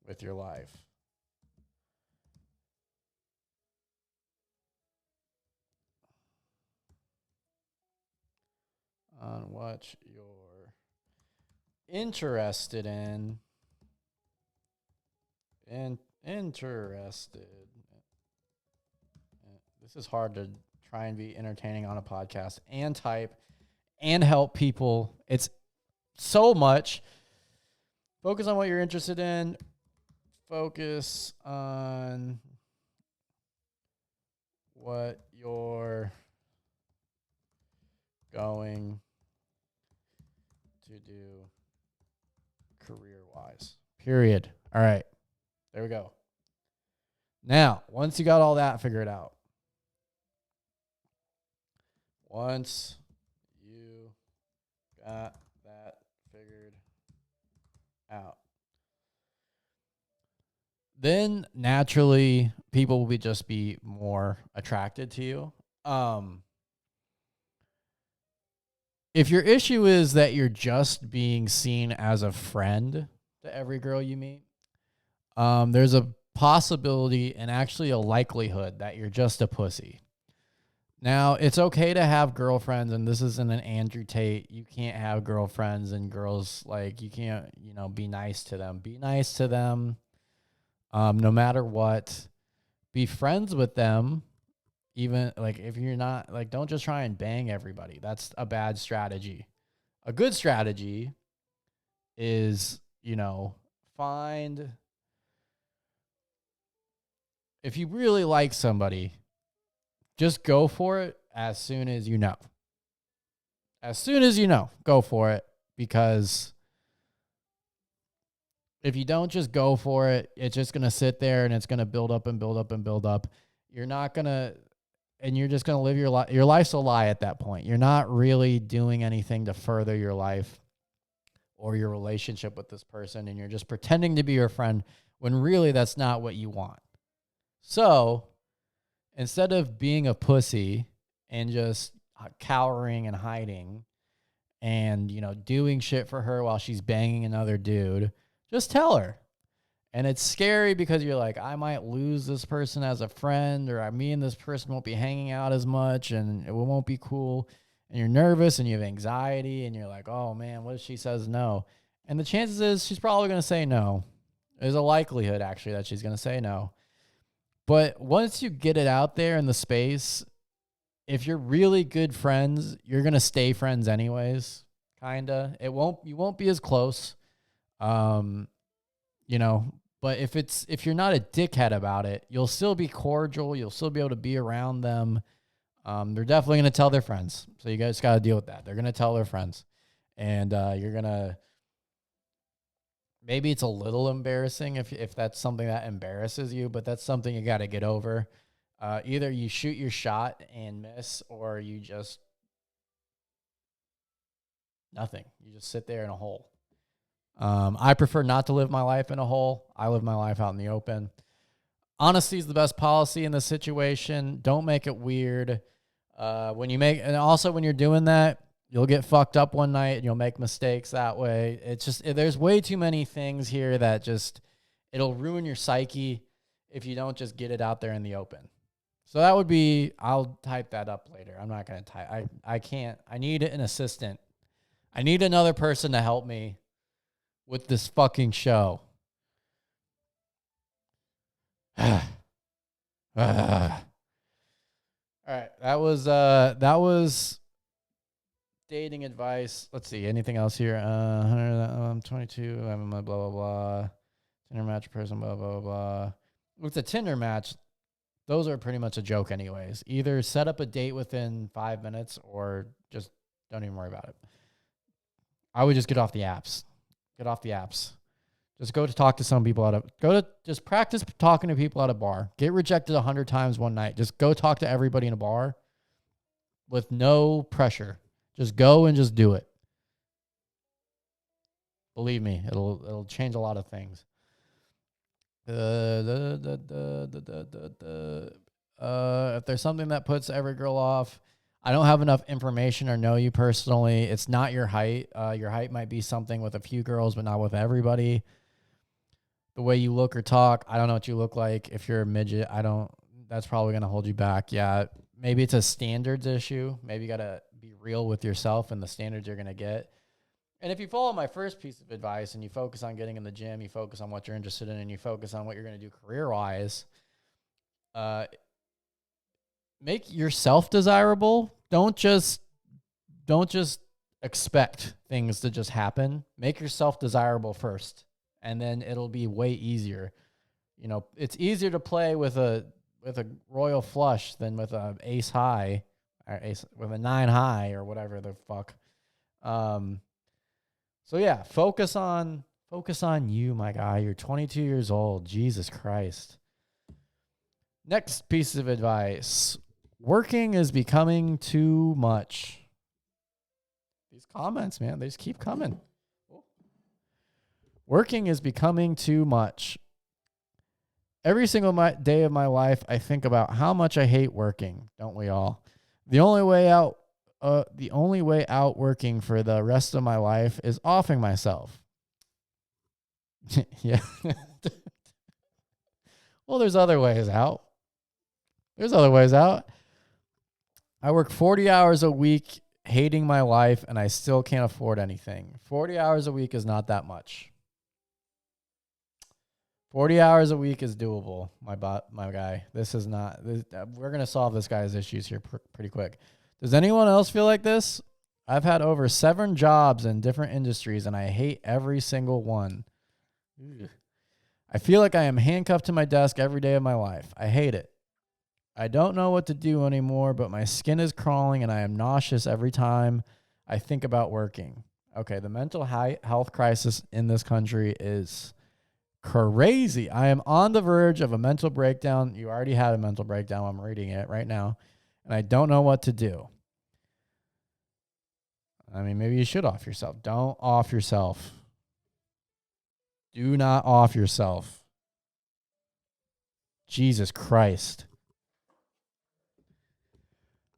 with your life. On what you're interested in. And interested. This is hard to try and be entertaining on a podcast and type and help people. It's so much. Focus on what you're interested in. Focus on what you're going to do career-wise. Period. All right. There we go. Now, once you got all that figured out, once you got that figured out, then naturally people will just be more attracted to you. If your issue is that you're just being seen as a friend to every girl you meet, there's a possibility and actually a likelihood that you're just a pussy. Now, it's okay to have girlfriends, and this isn't an Andrew Tate. You can't have girlfriends and girls, like, you can't, be nice to them. Be nice to them no matter what. Be friends with them, even, like, if you're not, like, don't just try and bang everybody. That's a bad strategy. A good strategy is, find, if you really like somebody, just go for it as soon as you know. As soon as you know, go for it. Because if you don't just go for it, it's just going to sit there and it's going to build up and build up and build up. You're not going to, and you're just going to live your life. Your life's a lie at that point. You're not really doing anything to further your life or your relationship with this person. And you're just pretending to be your friend when really that's not what you want. So instead of being a pussy and just cowering and hiding and, doing shit for her while she's banging another dude, just tell her. And it's scary because you're like, I might lose this person as a friend, or me and this person won't be hanging out as much and it won't be cool. And you're nervous and you have anxiety and you're like, oh man, what if she says no? And the chances is she's probably going to say no. There's a likelihood actually that she's going to say no. But once you get it out there in the space, if you're really good friends, you're going to stay friends anyways, kind of. You won't be as close. But if you're not a dickhead about it, you'll still be cordial. You'll still be able to be around them. They're definitely going to tell their friends. So you guys got to deal with that. They're going to tell their friends. And you're going to, maybe it's a little embarrassing if that's something that embarrasses you, but that's something you got to get over. Either you shoot your shot and miss, or you just nothing. You just sit there in a hole. I prefer not to live my life in a hole. I live my life out in the open. Honesty is the best policy in this situation. Don't make it weird. And also when you're doing that, you'll get fucked up one night and you'll make mistakes that way. It's just, there's way too many things here that just, it'll ruin your psyche if you don't just get it out there in the open. So that would be, I'll type that up later. I'm not going to type. I can't, I need an assistant. I need another person to help me with this fucking show. All right. That was dating advice. Let's see. Anything else here? I'm 22. I'm blah, blah, blah. Tinder match person, blah, blah, blah. With a Tinder match, those are pretty much a joke anyways. Either set up a date within 5 minutes or just don't even worry about it. I would just get off the apps. Get off the apps. Just go to talk to some people just practice talking to people at a bar. Get rejected 100 times one night. Just go talk to everybody in a bar with no pressure. Just go and just do it. Believe me, it'll change a lot of things. If there's something that puts every girl off, I don't have enough information or know you personally. It's not your height. Your height might be something with a few girls, but not with everybody. The way you look or talk, I don't know what you look like. If you're a midget, that's probably going to hold you back. Yeah, maybe it's a standards issue. Maybe you got to be real with yourself and the standards you're going to get. And if you follow my first piece of advice and you focus on getting in the gym, you focus on what you're interested in, and you focus on what you're going to do career-wise, make yourself desirable. Don't just expect things to just happen. Make yourself desirable first, and then it'll be way easier. It's easier to play with a royal flush than with a ace high, or with a 9 high, or whatever the fuck. So yeah, focus on you, my guy. You're 22 years old. Jesus Christ. Next piece of advice. Working is becoming too much. These comments, man, they just keep coming. Working is becoming too much. Every single day of my life, I think about how much I hate working. Don't we all? The only way out working for the rest of my life is offing myself. Yeah. Well, there's other ways out. There's other ways out. I work 40 hours a week hating my life, and I still can't afford anything. 40 hours a week is not that much. 40 hours a week is doable, my guy. We're going to solve this guy's issues here pretty quick. Does anyone else feel like this? I've had over 7 jobs in different industries, and I hate every single one. Ugh. I feel like I am handcuffed to my desk every day of my life. I hate it. I don't know what to do anymore, but my skin is crawling, and I am nauseous every time I think about working. Okay, the mental health crisis in this country is crazy. I am on the verge of a mental breakdown. You already had a mental breakdown. I'm reading it right now, and I don't know what to do. I mean, maybe you should off yourself. Don't off yourself. Do not off yourself. Jesus Christ.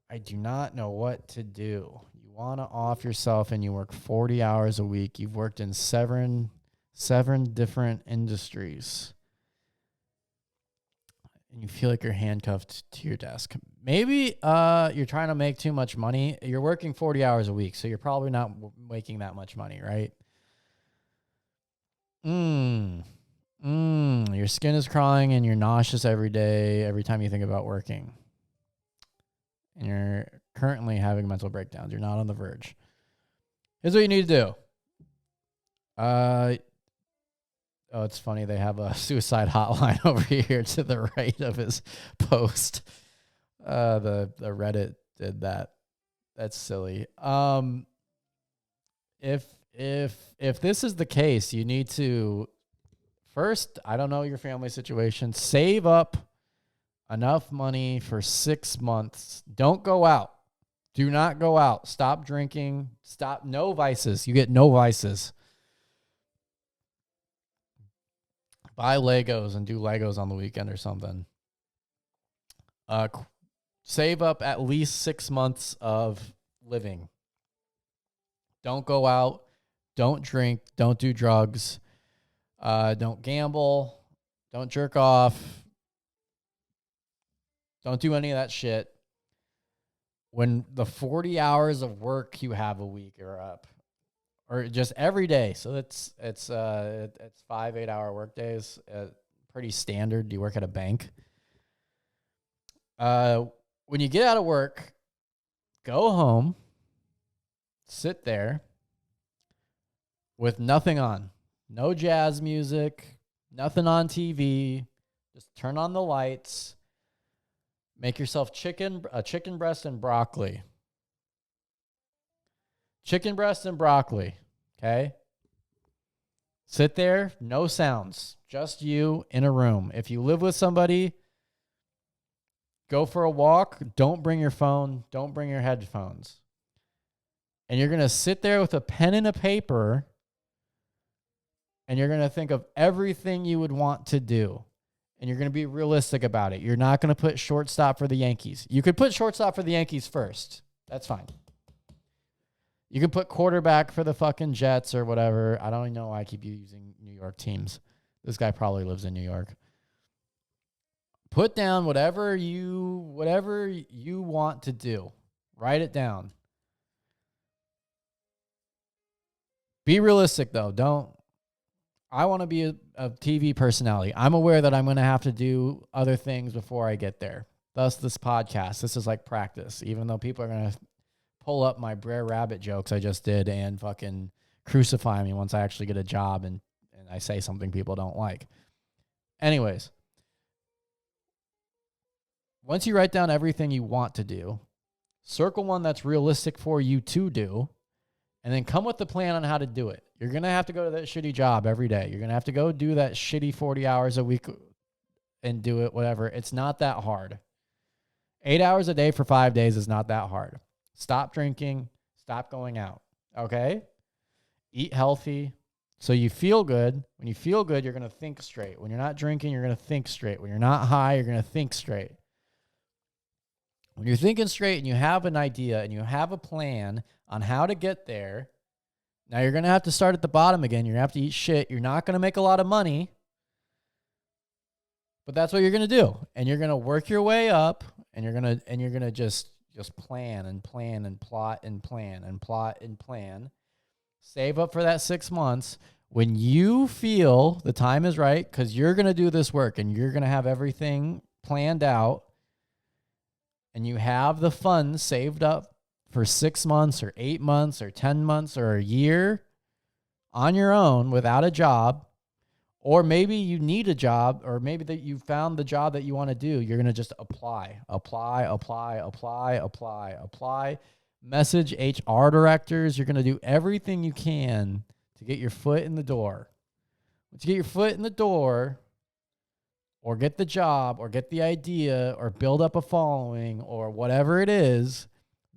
I do not know what to do. You want to off yourself and you work 40 hours a week. You've worked in seven different industries. And you feel like you're handcuffed to your desk. Maybe you're trying to make too much money. You're working 40 hours a week, so you're probably not making that much money, right? Your skin is crawling and you're nauseous every day, every time you think about working. And you're currently having mental breakdowns. You're not on the verge. Here's what you need to do. It's funny. They have a suicide hotline over here to the right of his post. The Reddit did that. That's silly. If this is the case, you need to first, I don't know your family situation, save up enough money for 6 months. Don't go out. Do not go out. Stop drinking. No vices. You get no vices. Buy Legos and do Legos on the weekend or something. Save up at least 6 months of living. Don't go out. Don't drink. Don't do drugs. Don't gamble. Don't jerk off. Don't do any of that shit. When the 40 hours of work you have a week are up, or just every day, so it's 5 8-hour work days, pretty standard. Do you work at a bank? When you get out of work, go home, sit there with nothing on, no jazz music, nothing on TV. Just turn on the lights. Make yourself a chicken breast and broccoli. Chicken breast and broccoli, okay? Sit there, no sounds, just you in a room. If you live with somebody, go for a walk. Don't bring your phone. Don't bring your headphones. And you're going to sit there with a pen and a paper, and you're going to think of everything you would want to do. And you're going to be realistic about it. You're not going to put shortstop for the Yankees. You could put shortstop for the Yankees first. That's fine. You can put quarterback for the fucking Jets or whatever. I don't even know why I keep using New York teams. This guy probably lives in New York. Put down whatever you want to do. Write it down. Be realistic, though. I want to be a TV personality. I'm aware that I'm going to have to do other things before I get there. Thus, this podcast. This is like practice. Even though people are going to pull up my Brer Rabbit jokes I just did and fucking crucify me once I actually get a job and I say something people don't like. Anyways, once you write down everything you want to do, circle one that's realistic for you to do, and then come with the plan on how to do it. You're going to have to go to that shitty job every day. You're going to have to go do that shitty 40 hours a week and do it, whatever. It's not that hard. 8 hours a day for 5 days is not that hard. Stop drinking. Stop going out. Okay? Eat healthy so you feel good. When you feel good, you're going to think straight. When you're not drinking, you're going to think straight. When you're not high, you're going to think straight. When you're thinking straight and you have an idea and you have a plan on how to get there, now you're going to have to start at the bottom again. You're going to have to eat shit. You're not going to make a lot of money, But that's what you're going to do. And you're going to work your way up, and you're going to just plan and plan and plot and plan and plot and plan. Save up for that 6 months. When you feel the time is right, because you're going to do this work and you're going to have everything planned out, and you have the funds saved up for 6 months or 8 months or 10 months or a year on your own without a job, or maybe you need a job, or maybe that you found the job that you want to do, you're going to just apply. Message HR directors. You're going to do everything you can to get your foot in the door. Once you get your foot in the door, or get the job, or get the idea, or build up a following, or whatever it is,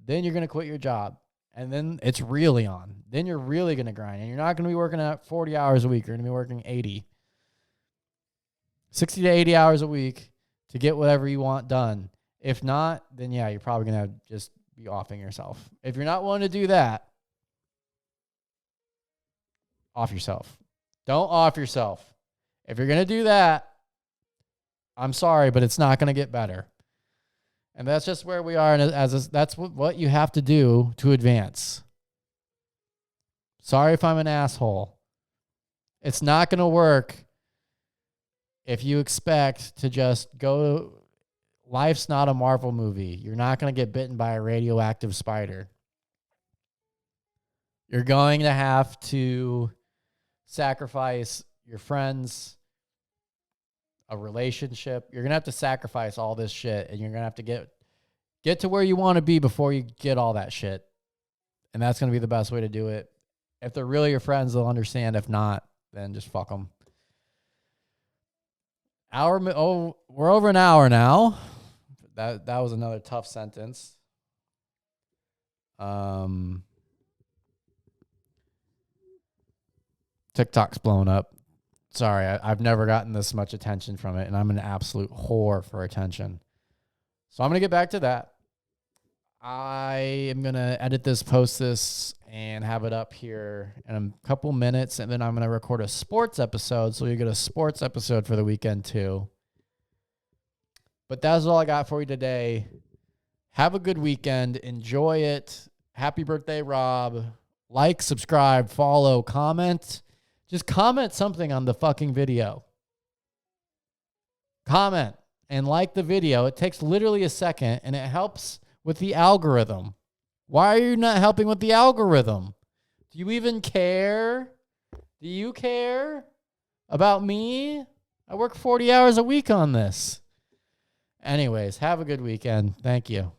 then you're going to quit your job. And then it's really on. Then you're really going to grind. And you're not going to be working at 40 hours a week. You're going to be working 60 to 80 hours a week to get whatever you want done. If not, then yeah, you're probably going to just be offing yourself. If you're not willing to do that, off yourself. Don't off yourself. If you're going to do that, I'm sorry, but it's not going to get better. And that's just where we are. And that's what you have to do to advance. Sorry if I'm an asshole. It's not going to work if you expect to just go. Life's not a Marvel movie. You're not going to get bitten by a radioactive spider. You're going to have to sacrifice your friends, a relationship. You're going to have to sacrifice all this shit, and you're going to have to get to where you want to be before you get all that shit. And that's going to be the best way to do it. If they're really your friends, they'll understand. If not, then just fuck them. We're over an hour now. That was another tough sentence. TikTok's blown up. Sorry, I've never gotten this much attention from it, and I'm an absolute whore for attention. So I'm going to get back to that. I am going to edit this, post this, and have it up here in a couple minutes, and then I'm going to record a sports episode, so you get a sports episode for the weekend too. But that's all I got for you today. Have a good weekend. Enjoy it. Happy birthday, Rob. Like, subscribe, follow, comment. Just comment something on the fucking video. Comment and like the video. It takes literally a second, and it helps with the algorithm. Why are you not helping with the algorithm? Do you even care? Do you care about me? I work 40 hours a week on this. Anyways, have a good weekend. Thank you.